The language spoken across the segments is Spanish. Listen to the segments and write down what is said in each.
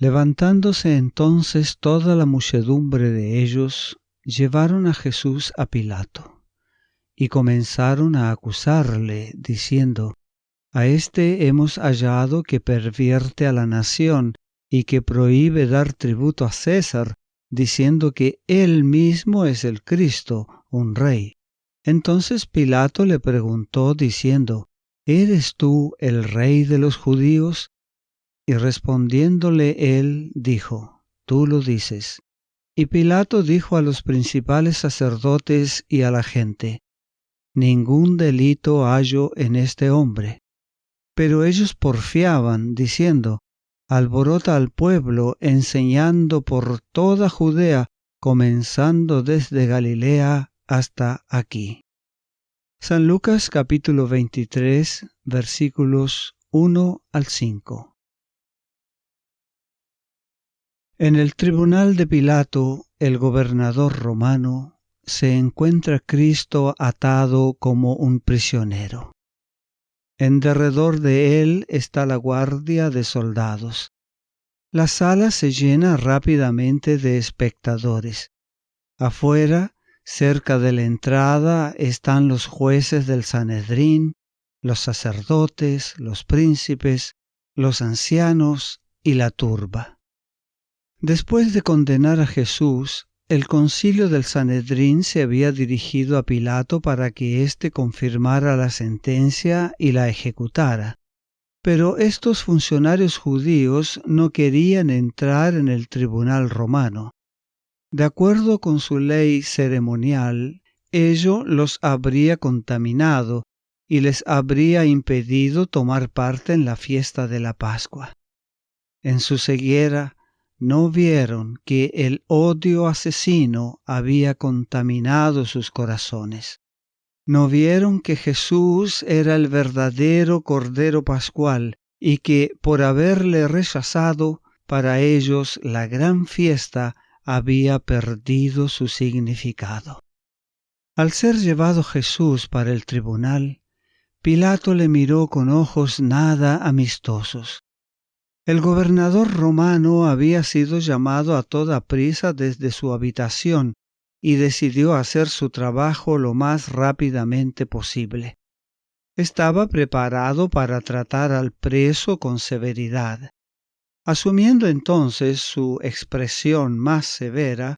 Levantándose entonces toda la muchedumbre de ellos, llevaron a Jesús a Pilato, y comenzaron a acusarle, diciendo: A éste hemos hallado que pervierte a la nación y que prohíbe dar tributo a César, diciendo que él mismo es el Cristo, un rey. Entonces Pilato le preguntó, diciendo: ¿Eres tú el rey de los judíos? Y respondiéndole él, dijo: Tú lo dices. Y Pilato dijo a los principales sacerdotes y a la gente: Ningún delito hallo en este hombre. Pero ellos porfiaban, diciendo: Alborota al pueblo, enseñando por toda Judea, comenzando desde Galilea hasta aquí. San Lucas capítulo 23, versículos 1 al 5. En el tribunal de Pilato, el gobernador romano, se encuentra Cristo atado como un prisionero. En derredor de él está la guardia de soldados. La sala se llena rápidamente de espectadores. Afuera, cerca de la entrada, están los jueces del Sanedrín, los sacerdotes, los príncipes, los ancianos y la turba. Después de condenar a Jesús, el concilio del Sanedrín se había dirigido a Pilato para que éste confirmara la sentencia y la ejecutara. Pero estos funcionarios judíos no querían entrar en el tribunal romano. De acuerdo con su ley ceremonial, ello los habría contaminado y les habría impedido tomar parte en la fiesta de la Pascua. En su ceguera, no vieron que el odio asesino había contaminado sus corazones. No vieron que Jesús era el verdadero Cordero Pascual y que, por haberle rechazado, para ellos la gran fiesta había perdido su significado. Al ser llevado Jesús para el tribunal, Pilato le miró con ojos nada amistosos. El gobernador romano había sido llamado a toda prisa desde su habitación y decidió hacer su trabajo lo más rápidamente posible. Estaba preparado para tratar al preso con severidad. Asumiendo entonces su expresión más severa,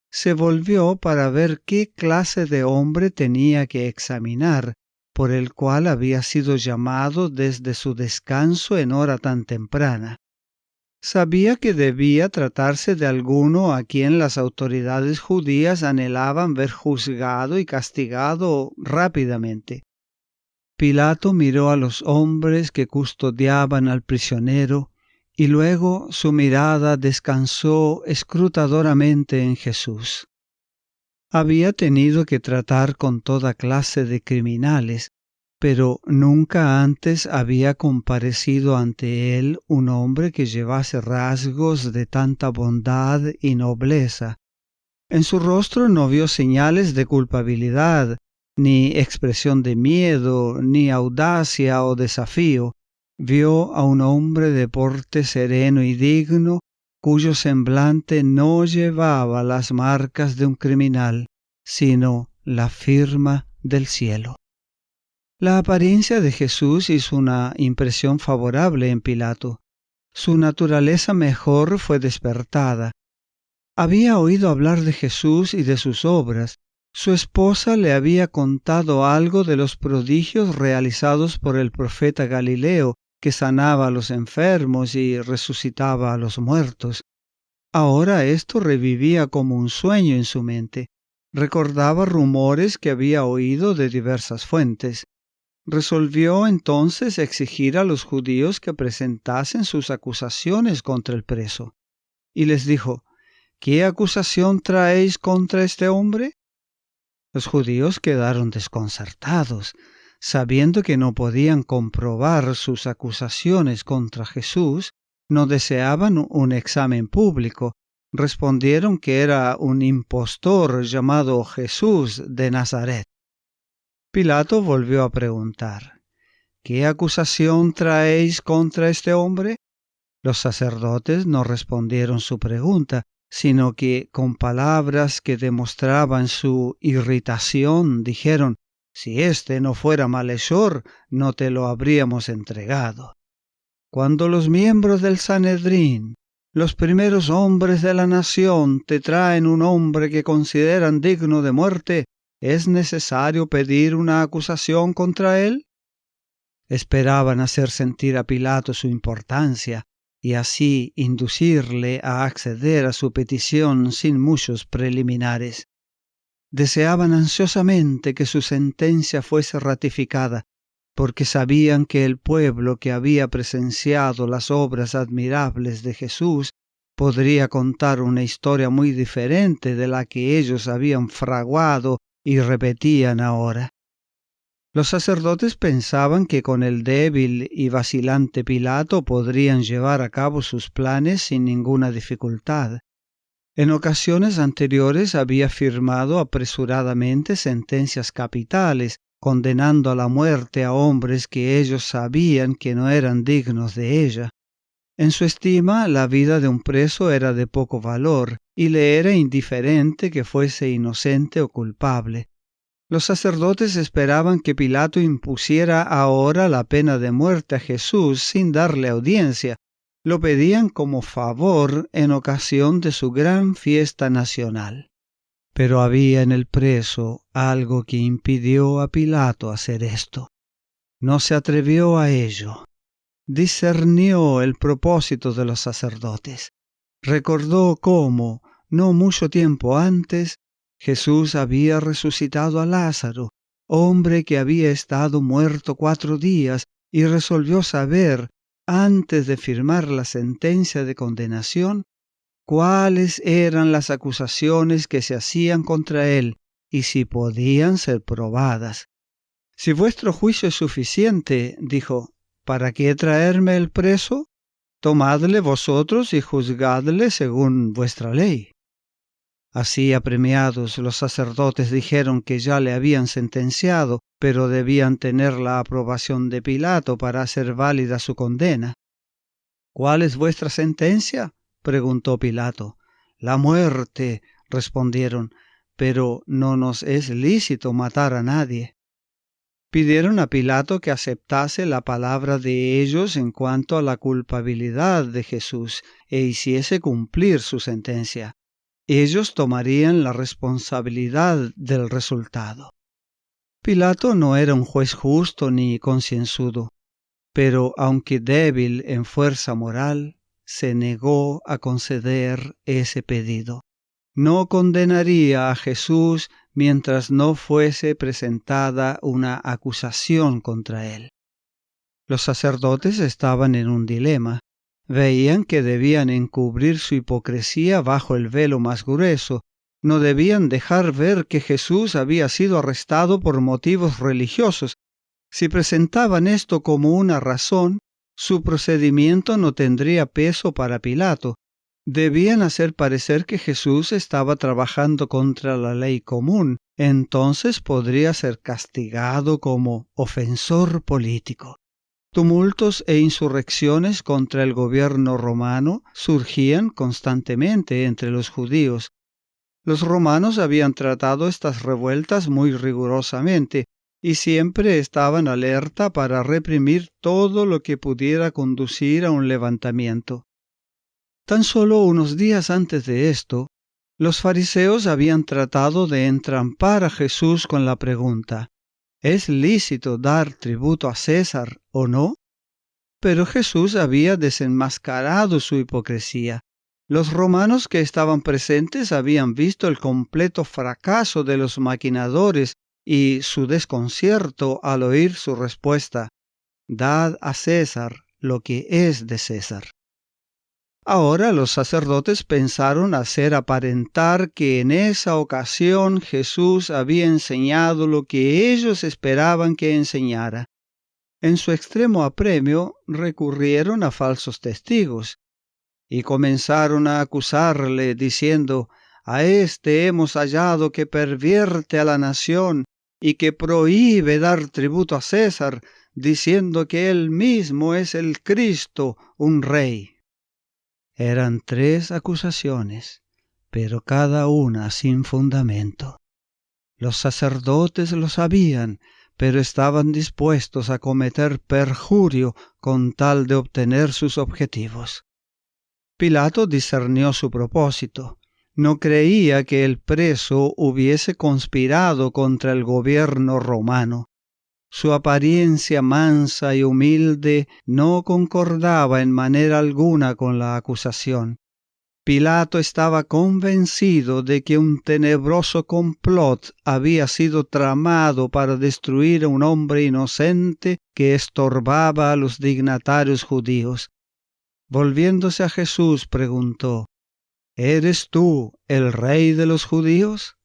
se volvió para ver qué clase de hombre tenía que examinar, por el cual había sido llamado desde su descanso en hora tan temprana. Sabía que debía tratarse de alguno a quien las autoridades judías anhelaban ver juzgado y castigado rápidamente. Pilato miró a los hombres que custodiaban al prisionero y luego su mirada descansó escrutadoramente en Jesús. Había tenido que tratar con toda clase de criminales, pero nunca antes había comparecido ante él un hombre que llevase rasgos de tanta bondad y nobleza. En su rostro no vio señales de culpabilidad, ni expresión de miedo, ni audacia o desafío. Vio a un hombre de porte sereno y digno, cuyo semblante no llevaba las marcas de un criminal, sino la firma del cielo. La apariencia de Jesús hizo una impresión favorable en Pilato. Su naturaleza mejor fue despertada. Había oído hablar de Jesús y de sus obras. Su esposa le había contado algo de los prodigios realizados por el profeta Galileo, que sanaba a los enfermos y resucitaba a los muertos. Ahora esto revivía como un sueño en su mente. Recordaba rumores que había oído de diversas fuentes. Resolvió entonces exigir a los judíos que presentasen sus acusaciones contra el preso. Y les dijo: ¿Qué acusación traéis contra este hombre? Los judíos quedaron desconcertados, sabiendo que no podían comprobar sus acusaciones contra Jesús. No deseaban un examen público. Respondieron que era un impostor llamado Jesús de Nazaret. Pilato volvió a preguntar: ¿Qué acusación traéis contra este hombre? Los sacerdotes no respondieron su pregunta, sino que con palabras que demostraban su irritación dijeron: «Si éste no fuera malhechor, no te lo habríamos entregado». Cuando los miembros del Sanedrín, los primeros hombres de la nación, te traen un hombre que consideran digno de muerte, ¿es necesario pedir una acusación contra él? Esperaban hacer sentir a Pilato su importancia y así inducirle a acceder a su petición sin muchos preliminares. Deseaban ansiosamente que su sentencia fuese ratificada, porque sabían que el pueblo que había presenciado las obras admirables de Jesús podría contar una historia muy diferente de la que ellos habían fraguado y repetían ahora. Los sacerdotes pensaban que con el débil y vacilante Pilato podrían llevar a cabo sus planes sin ninguna dificultad. En ocasiones anteriores había firmado apresuradamente sentencias capitales, condenando a la muerte a hombres que ellos sabían que no eran dignos de ella. En su estima, la vida de un preso era de poco valor, y le era indiferente que fuese inocente o culpable. Los sacerdotes esperaban que Pilato impusiera ahora la pena de muerte a Jesús sin darle audiencia. Lo pedían como favor en ocasión de su gran fiesta nacional. Pero había en el preso algo que impidió a Pilato hacer esto. No se atrevió a ello. Discernió el propósito de los sacerdotes. Recordó cómo, no mucho tiempo antes, Jesús había resucitado a Lázaro, hombre que había estado muerto 4 días, y resolvió saber, antes de firmar la sentencia de condenación, cuáles eran las acusaciones que se hacían contra él y si podían ser probadas. «Si vuestro juicio es suficiente», dijo, «¿para qué traerme el preso? Tomadle vosotros y juzgadle según vuestra ley». Así apremiados, los sacerdotes dijeron que ya le habían sentenciado, pero debían tener la aprobación de Pilato para hacer válida su condena. «¿Cuál es vuestra sentencia?», preguntó Pilato. «La muerte», respondieron, «pero no nos es lícito matar a nadie». Pidieron a Pilato que aceptase la palabra de ellos en cuanto a la culpabilidad de Jesús e hiciese cumplir su sentencia. Ellos tomarían la responsabilidad del resultado. Pilato no era un juez justo ni concienzudo, pero aunque débil en fuerza moral, se negó a conceder ese pedido. No condenaría a Jesús mientras no fuese presentada una acusación contra él. Los sacerdotes estaban en un dilema. Veían que debían encubrir su hipocresía bajo el velo más grueso. No debían dejar ver que Jesús había sido arrestado por motivos religiosos. Si presentaban esto como una razón, su procedimiento no tendría peso para Pilato. Debían hacer parecer que Jesús estaba trabajando contra la ley común. Entonces podría ser castigado como ofensor político. Tumultos e insurrecciones contra el gobierno romano surgían constantemente entre los judíos. Los romanos habían tratado estas revueltas muy rigurosamente y siempre estaban alerta para reprimir todo lo que pudiera conducir a un levantamiento. Tan solo unos días antes de esto, los fariseos habían tratado de entrampar a Jesús con la pregunta: ¿es lícito dar tributo a César o no? Pero Jesús había desenmascarado su hipocresía. Los romanos que estaban presentes habían visto el completo fracaso de los maquinadores y su desconcierto al oír su respuesta: «Dad a César lo que es de César». Ahora los sacerdotes pensaron hacer aparentar que en esa ocasión Jesús había enseñado lo que ellos esperaban que enseñara. En su extremo apremio recurrieron a falsos testigos y comenzaron a acusarle diciendo: «A éste hemos hallado que pervierte a la nación y que prohíbe dar tributo a César, diciendo que él mismo es el Cristo, un rey». Eran 3 acusaciones, pero cada una sin fundamento. Los sacerdotes lo sabían, pero estaban dispuestos a cometer perjurio con tal de obtener sus objetivos. Pilato discernió su propósito. No creía que el preso hubiese conspirado contra el gobierno romano. Su apariencia mansa y humilde no concordaba en manera alguna con la acusación. Pilato estaba convencido de que un tenebroso complot había sido tramado para destruir a un hombre inocente que estorbaba a los dignatarios judíos. Volviéndose a Jesús, preguntó: ¿Eres tú el rey de los judíos?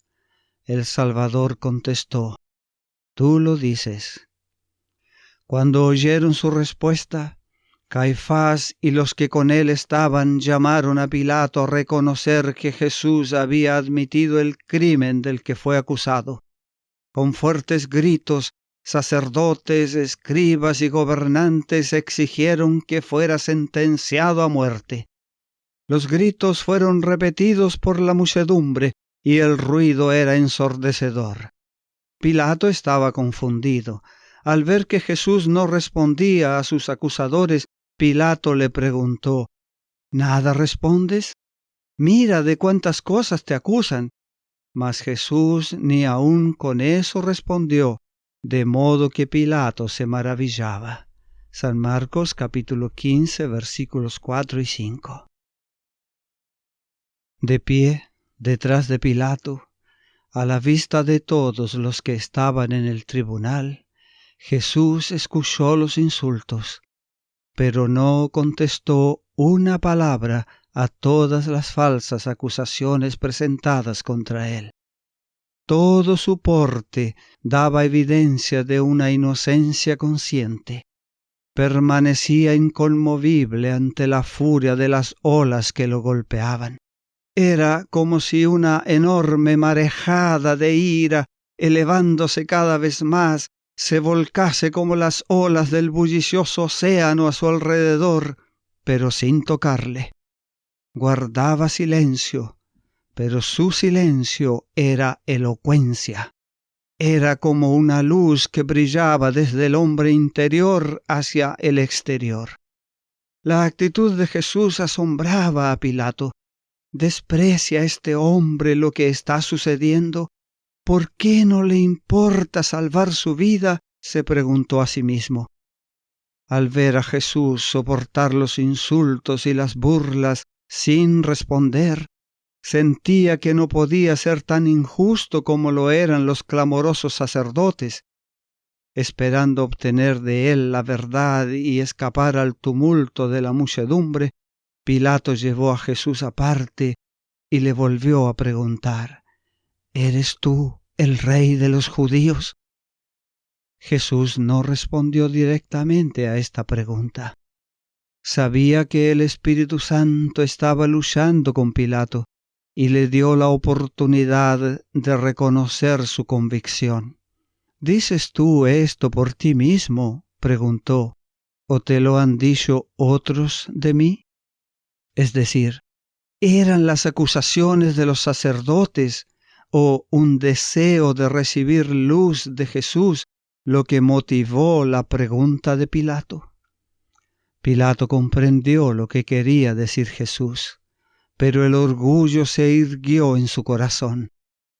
El Salvador contestó: Tú lo dices. Cuando oyeron su respuesta, Caifás y los que con él estaban llamaron a Pilato a reconocer que Jesús había admitido el crimen del que fue acusado. Con fuertes gritos, sacerdotes, escribas y gobernantes exigieron que fuera sentenciado a muerte. Los gritos fueron repetidos por la muchedumbre y el ruido era ensordecedor. Pilato estaba confundido. Al ver que Jesús no respondía a sus acusadores, Pilato le preguntó: ¿Nada respondes? Mira de cuántas cosas te acusan. Mas Jesús ni aun con eso respondió, de modo que Pilato se maravillaba. San Marcos capítulo 15 versículos 4 y 5. De pie, detrás de Pilato, a la vista de todos los que estaban en el tribunal, Jesús escuchó los insultos, pero no contestó una palabra a todas las falsas acusaciones presentadas contra él. Todo su porte daba evidencia de una inocencia consciente. Permanecía inconmovible ante la furia de las olas que lo golpeaban. Era como si una enorme marejada de ira, elevándose cada vez más, se volcase como las olas del bullicioso océano a su alrededor, pero sin tocarle. Guardaba silencio, pero su silencio era elocuencia. Era como una luz que brillaba desde el hombre interior hacia el exterior. La actitud de Jesús asombraba a Pilato. ¿Desprecia este hombre lo que está sucediendo? ¿Por qué no le importa salvar su vida?, se preguntó a sí mismo. Al ver a Jesús soportar los insultos y las burlas sin responder, sentía que no podía ser tan injusto como lo eran los clamorosos sacerdotes. Esperando obtener de él la verdad y escapar al tumulto de la muchedumbre, Pilato llevó a Jesús aparte y le volvió a preguntar: ¿Eres tú el rey de los judíos? Jesús no respondió directamente a esta pregunta. Sabía que el Espíritu Santo estaba luchando con Pilato y le dio la oportunidad de reconocer su convicción. ¿Dices tú esto por ti mismo?, preguntó, ¿o te lo han dicho otros de mí? Es decir, ¿eran las acusaciones de los sacerdotes o un deseo de recibir luz de Jesús lo que motivó la pregunta de Pilato? Pilato comprendió lo que quería decir Jesús, pero el orgullo se irguió en su corazón.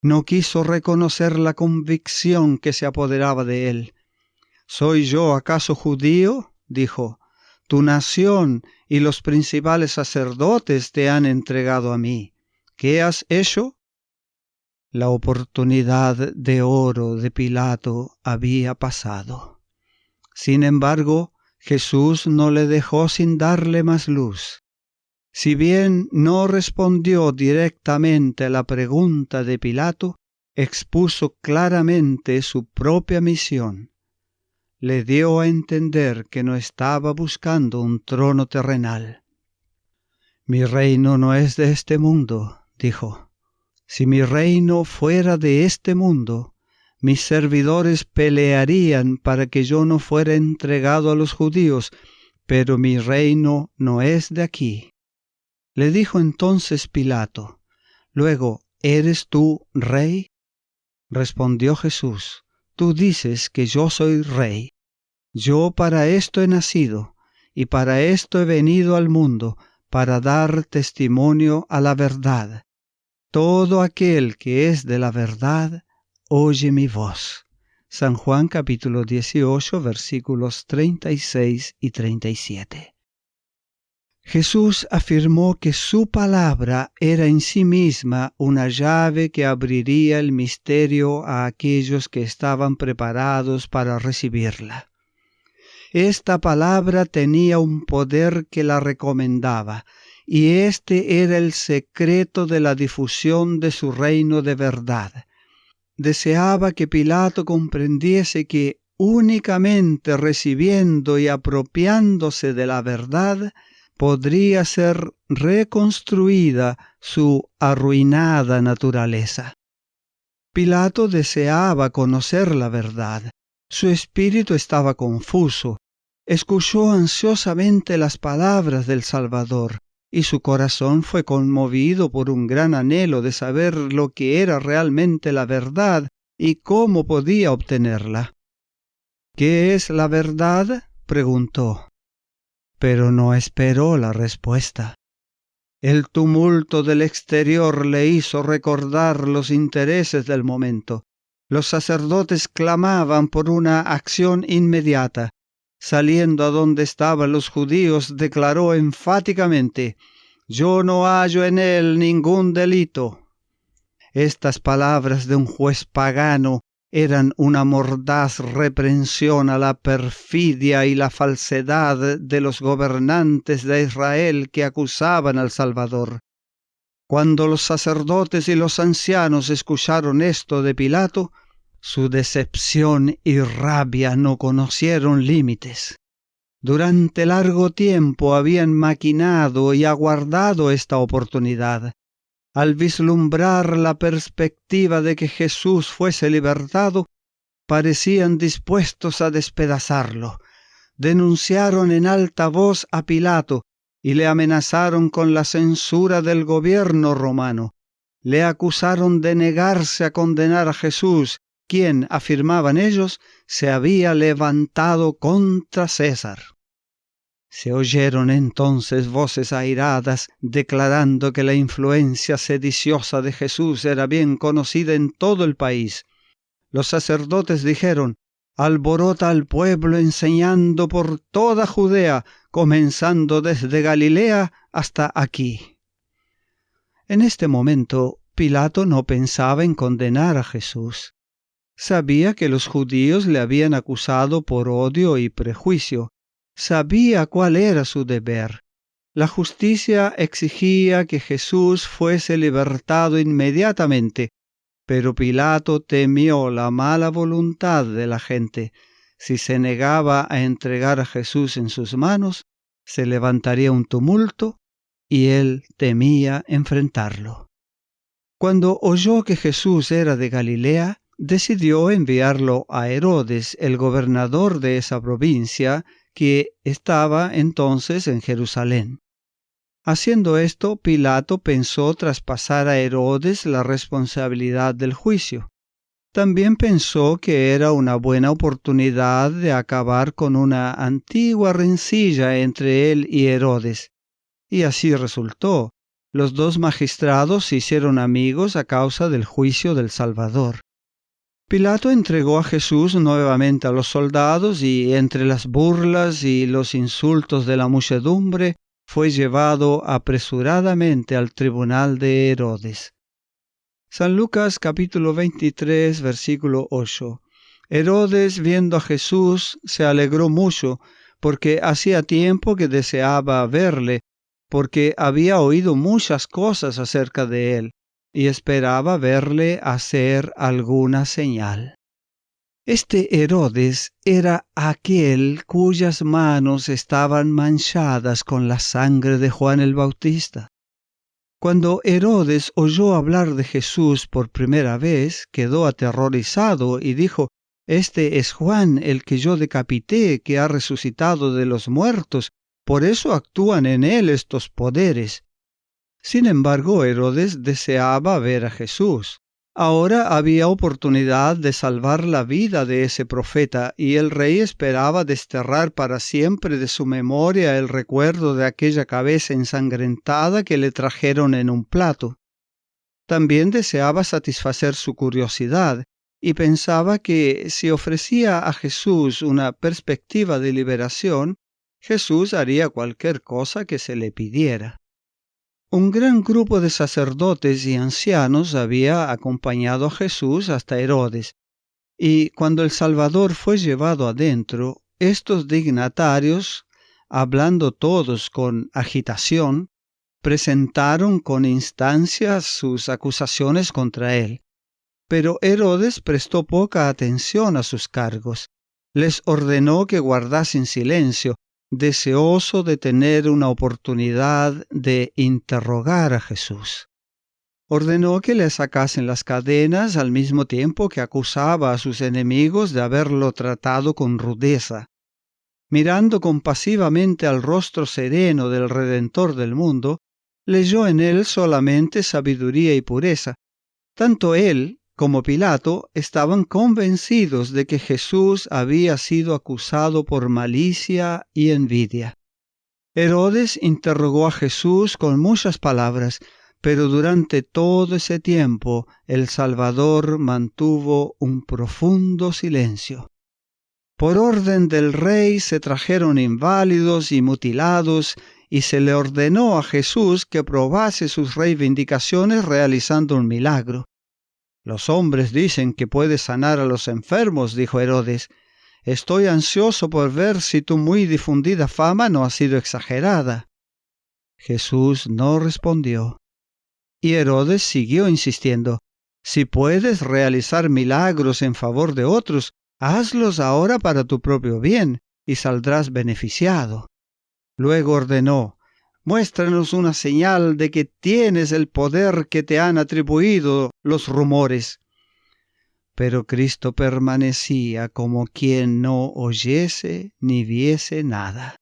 No quiso reconocer la convicción que se apoderaba de él. ¿Soy yo acaso judío?, dijo. Tu nación y los principales sacerdotes te han entregado a mí. ¿Qué has hecho? La oportunidad de oro de Pilato había pasado. Sin embargo, Jesús no le dejó sin darle más luz. Si bien no respondió directamente a la pregunta de Pilato, expuso claramente su propia misión. Le dio a entender que no estaba buscando un trono terrenal. Mi reino no es de este mundo, dijo. Si mi reino fuera de este mundo, mis servidores pelearían para que yo no fuera entregado a los judíos, pero mi reino no es de aquí. Le dijo entonces Pilato: Luego, ¿eres tú rey? Respondió Jesús: Tú dices que yo soy rey. Yo para esto he nacido, y para esto he venido al mundo, para dar testimonio a la verdad. Todo aquel que es de la verdad, oye mi voz. San Juan capítulo 18, versículos 36 y 37. Jesús afirmó que su palabra era en sí misma una llave que abriría el misterio a aquellos que estaban preparados para recibirla. Esta palabra tenía un poder que la recomendaba, y este era el secreto de la difusión de su reino de verdad. Deseaba que Pilato comprendiese que únicamente recibiendo y apropiándose de la verdad podría ser reconstruida su arruinada naturaleza. Pilato deseaba conocer la verdad. Su espíritu estaba confuso. Escuchó ansiosamente las palabras del Salvador, y su corazón fue conmovido por un gran anhelo de saber lo que era realmente la verdad y cómo podía obtenerla. ¿Qué es la verdad?, preguntó. Pero no esperó la respuesta. El tumulto del exterior le hizo recordar los intereses del momento. Los sacerdotes clamaban por una acción inmediata. Saliendo a donde estaban los judíos, declaró enfáticamente: «Yo no hallo en él ningún delito». Estas palabras de un juez pagano eran una mordaz reprensión a la perfidia y la falsedad de los gobernantes de Israel que acusaban al Salvador. Cuando los sacerdotes y los ancianos escucharon esto de Pilato, su decepción y rabia no conocieron límites. Durante largo tiempo habían maquinado y aguardado esta oportunidad. Al vislumbrar la perspectiva de que Jesús fuese libertado, parecían dispuestos a despedazarlo. Denunciaron en alta voz a Pilato y le amenazaron con la censura del gobierno romano. Le acusaron de negarse a condenar a Jesús, quien, afirmaban ellos, se había levantado contra César. Se oyeron entonces voces airadas declarando que la influencia sediciosa de Jesús era bien conocida en todo el país. Los sacerdotes dijeron: «Alborota al pueblo enseñando por toda Judea, comenzando desde Galilea hasta aquí». En este momento, Pilato no pensaba en condenar a Jesús. Sabía que los judíos le habían acusado por odio y prejuicio. Sabía cuál era su deber. La justicia exigía que Jesús fuese libertado inmediatamente, pero Pilato temió la mala voluntad de la gente. Si se negaba a entregar a Jesús en sus manos, se levantaría un tumulto y él temía enfrentarlo. Cuando oyó que Jesús era de Galilea, decidió enviarlo a Herodes, el gobernador de esa provincia, que estaba entonces en Jerusalén. Haciendo esto, Pilato pensó traspasar a Herodes la responsabilidad del juicio. También pensó que era una buena oportunidad de acabar con una antigua rencilla entre él y Herodes. Y así resultó. Los dos magistrados se hicieron amigos a causa del juicio del Salvador. Pilato entregó a Jesús nuevamente a los soldados y, entre las burlas y los insultos de la muchedumbre, fue llevado apresuradamente al tribunal de Herodes. San Lucas capítulo 23, versículo 8. Herodes, viendo a Jesús, se alegró mucho, porque hacía tiempo que deseaba verle, porque había oído muchas cosas acerca de él, y esperaba verle hacer alguna señal. Este Herodes era aquel cuyas manos estaban manchadas con la sangre de Juan el Bautista. Cuando Herodes oyó hablar de Jesús por primera vez, quedó aterrorizado y dijo: «Este es Juan, el que yo decapité, que ha resucitado de los muertos, por eso actúan en él estos poderes». Sin embargo, Herodes deseaba ver a Jesús. Ahora había oportunidad de salvar la vida de ese profeta, y el rey esperaba desterrar para siempre de su memoria el recuerdo de aquella cabeza ensangrentada que le trajeron en un plato. También deseaba satisfacer su curiosidad, y pensaba que si ofrecía a Jesús una perspectiva de liberación, Jesús haría cualquier cosa que se le pidiera. Un gran grupo de sacerdotes y ancianos había acompañado a Jesús hasta Herodes, y cuando el Salvador fue llevado adentro, estos dignatarios, hablando todos con agitación, presentaron con instancia sus acusaciones contra él. Pero Herodes prestó poca atención a sus cargos. Les ordenó que guardasen silencio, deseoso de tener una oportunidad de interrogar a Jesús. Ordenó que le sacasen las cadenas al mismo tiempo que acusaba a sus enemigos de haberlo tratado con rudeza. Mirando compasivamente al rostro sereno del Redentor del mundo, leyó en él solamente sabiduría y pureza. Tanto él como Pilato estaban convencidos de que Jesús había sido acusado por malicia y envidia. Herodes interrogó a Jesús con muchas palabras, pero durante todo ese tiempo el Salvador mantuvo un profundo silencio. Por orden del rey se trajeron inválidos y mutilados, y se le ordenó a Jesús que probase sus reivindicaciones realizando un milagro. «Los hombres dicen que puede sanar a los enfermos», dijo Herodes. «Estoy ansioso por ver si tu muy difundida fama no ha sido exagerada». Jesús no respondió. Y Herodes siguió insistiendo: «Si puedes realizar milagros en favor de otros, hazlos ahora para tu propio bien, y saldrás beneficiado». Luego ordenó: «Muéstranos una señal de que tienes el poder que te han atribuido los rumores». Pero Cristo permanecía como quien no oyese ni viese nada.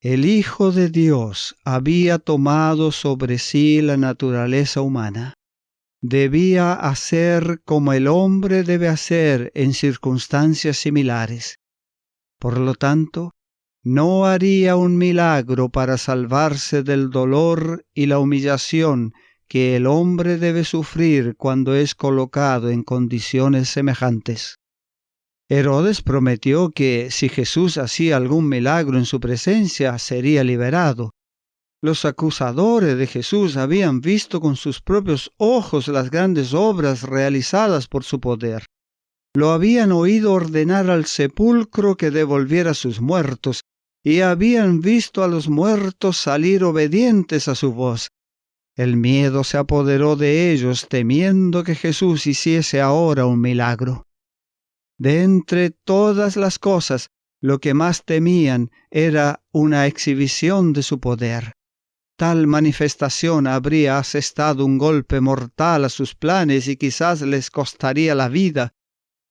El Hijo de Dios había tomado sobre sí la naturaleza humana. Debía hacer como el hombre debe hacer en circunstancias similares. Por lo tanto, no haría un milagro para salvarse del dolor y la humillación que el hombre debe sufrir cuando es colocado en condiciones semejantes. Herodes prometió que si Jesús hacía algún milagro en su presencia, sería liberado. Los acusadores de Jesús habían visto con sus propios ojos las grandes obras realizadas por su poder. Lo habían oído ordenar al sepulcro que devolviera sus muertos, y habían visto a los muertos salir obedientes a su voz. El miedo se apoderó de ellos, temiendo que Jesús hiciese ahora un milagro. De entre todas las cosas, lo que más temían era una exhibición de su poder. Tal manifestación habría asestado un golpe mortal a sus planes y quizás les costaría la vida.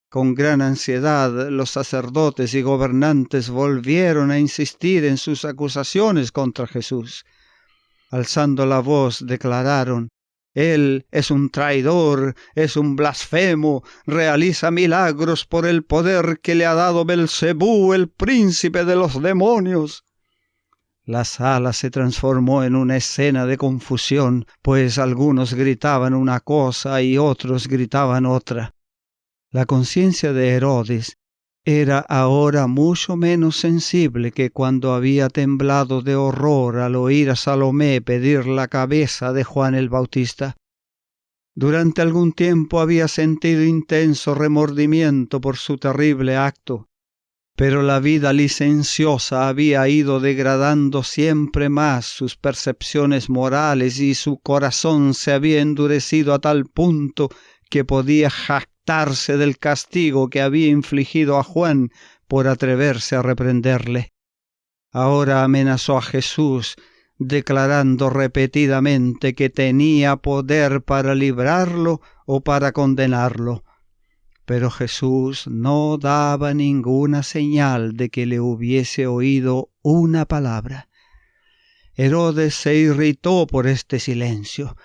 Con gran ansiedad, los sacerdotes y gobernantes volvieron a insistir en sus acusaciones contra Jesús. Alzando la voz, declararon: «Él es un traidor, es un blasfemo, realiza milagros por el poder que le ha dado Belcebú, el príncipe de los demonios». La sala se transformó en una escena de confusión, pues algunos gritaban una cosa y otros gritaban otra. La conciencia de Herodes era ahora mucho menos sensible que cuando había temblado de horror al oír a Salomé pedir la cabeza de Juan el Bautista. Durante algún tiempo había sentido intenso remordimiento por su terrible acto, pero la vida licenciosa había ido degradando siempre más sus percepciones morales y su corazón se había endurecido a tal punto que podía jactarse del castigo que había infligido a Juan por atreverse a reprenderle. Ahora amenazó a Jesús, declarando repetidamente que tenía poder para librarlo o para condenarlo. Pero Jesús no daba ninguna señal de que le hubiese oído una palabra. Herodes se irritó por este silencio.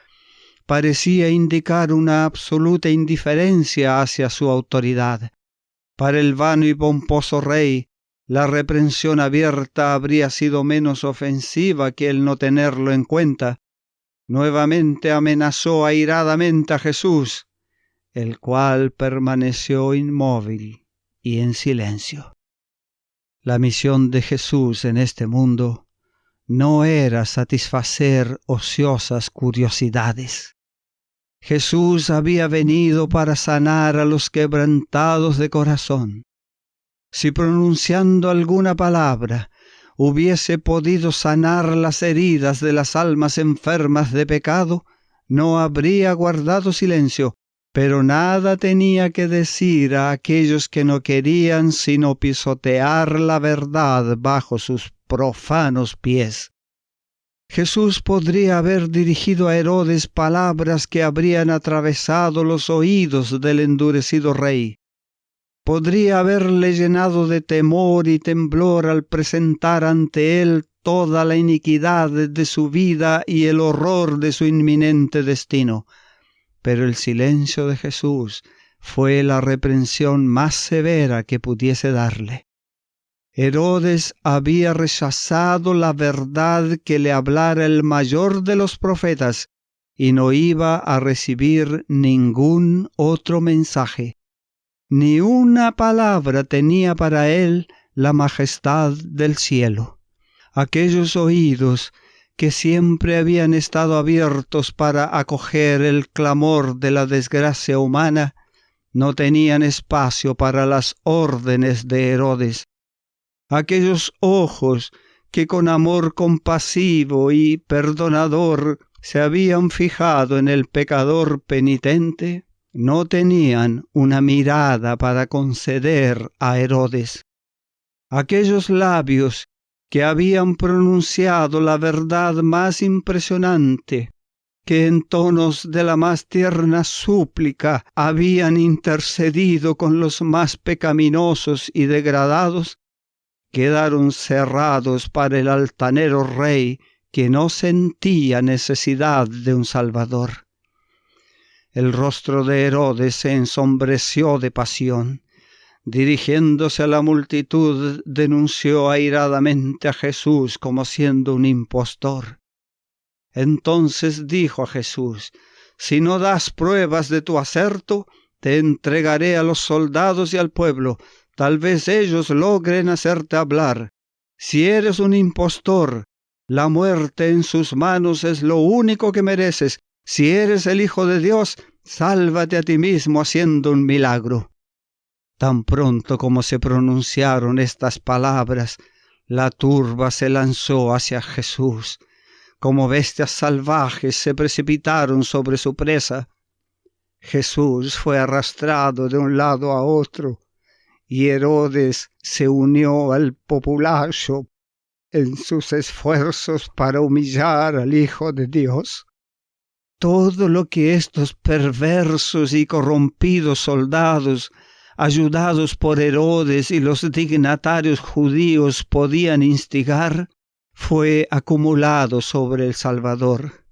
Parecía indicar una absoluta indiferencia hacia su autoridad. Para el vano y pomposo rey, la reprensión abierta habría sido menos ofensiva que el no tenerlo en cuenta. Nuevamente amenazó airadamente a Jesús, el cual permaneció inmóvil y en silencio. La misión de Jesús en este mundo no era satisfacer ociosas curiosidades. Jesús había venido para sanar a los quebrantados de corazón. Si pronunciando alguna palabra hubiese podido sanar las heridas de las almas enfermas de pecado, no habría guardado silencio, pero nada tenía que decir a aquellos que no querían sino pisotear la verdad bajo sus profanos pies. Jesús podría haber dirigido a Herodes palabras que habrían atravesado los oídos del endurecido rey. Podría haberle llenado de temor y temblor al presentar ante él toda la iniquidad de su vida y el horror de su inminente destino. Pero el silencio de Jesús fue la reprensión más severa que pudiese darle. Herodes había rechazado la verdad que le hablara el mayor de los profetas y no iba a recibir ningún otro mensaje. Ni una palabra tenía para él la majestad del cielo. Aquellos oídos que siempre habían estado abiertos para acoger el clamor de la desgracia humana, no tenían espacio para las órdenes de Herodes. Aquellos ojos que con amor compasivo y perdonador se habían fijado en el pecador penitente, no tenían una mirada para conceder a Herodes. Aquellos labios que habían pronunciado la verdad más impresionante, que en tonos de la más tierna súplica habían intercedido con los más pecaminosos y degradados, quedaron cerrados para el altanero rey que no sentía necesidad de un Salvador. El rostro de Herodes se ensombreció de pasión. Dirigiéndose a la multitud, denunció airadamente a Jesús como siendo un impostor. Entonces dijo a Jesús: «Si no das pruebas de tu aserto, te entregaré a los soldados y al pueblo. Tal vez ellos logren hacerte hablar. Si eres un impostor, la muerte en sus manos es lo único que mereces. Si eres el Hijo de Dios, sálvate a ti mismo haciendo un milagro». Tan pronto como se pronunciaron estas palabras, la turba se lanzó hacia Jesús. Como bestias salvajes se precipitaron sobre su presa. Jesús fue arrastrado de un lado a otro, y Herodes se unió al populacho en sus esfuerzos para humillar al Hijo de Dios. Todo lo que estos perversos y corrompidos soldados, ayudados por Herodes y los dignatarios judíos, podían instigar, fue acumulado sobre el Salvador.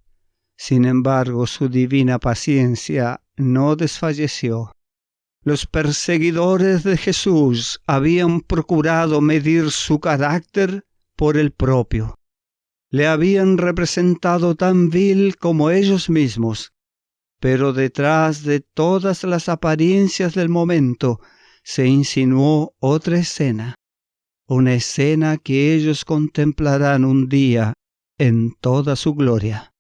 Sin embargo, su divina paciencia no desfalleció. Los perseguidores de Jesús habían procurado medir su carácter por el propio. Le habían representado tan vil como ellos mismos, pero detrás de todas las apariencias del momento se insinuó otra escena, una escena que ellos contemplarán un día en toda su gloria.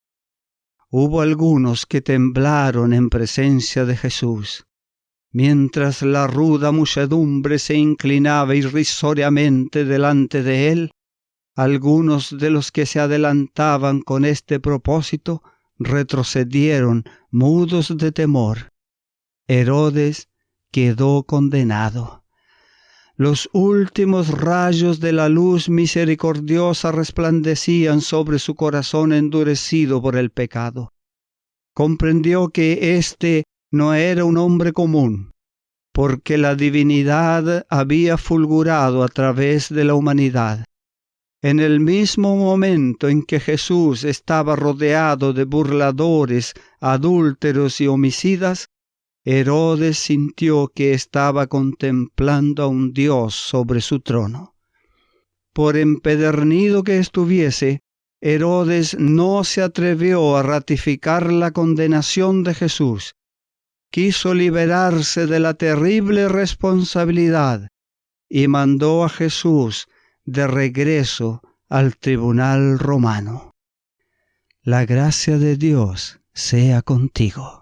Hubo algunos que temblaron en presencia de Jesús, mientras la ruda muchedumbre se inclinaba irrisoriamente delante de él. Algunos de los que se adelantaban con este propósito retrocedieron mudos de temor. Herodes quedó condenado. Los últimos rayos de la luz misericordiosa resplandecían sobre su corazón endurecido por el pecado. Comprendió que éste no era un hombre común, porque la divinidad había fulgurado a través de la humanidad. En el mismo momento en que Jesús estaba rodeado de burladores, adúlteros y homicidas, Herodes sintió que estaba contemplando a un Dios sobre su trono. Por empedernido que estuviese, Herodes no se atrevió a ratificar la condenación de Jesús. Quiso liberarse de la terrible responsabilidad y mandó a Jesús de regreso al tribunal romano. La gracia de Dios sea contigo.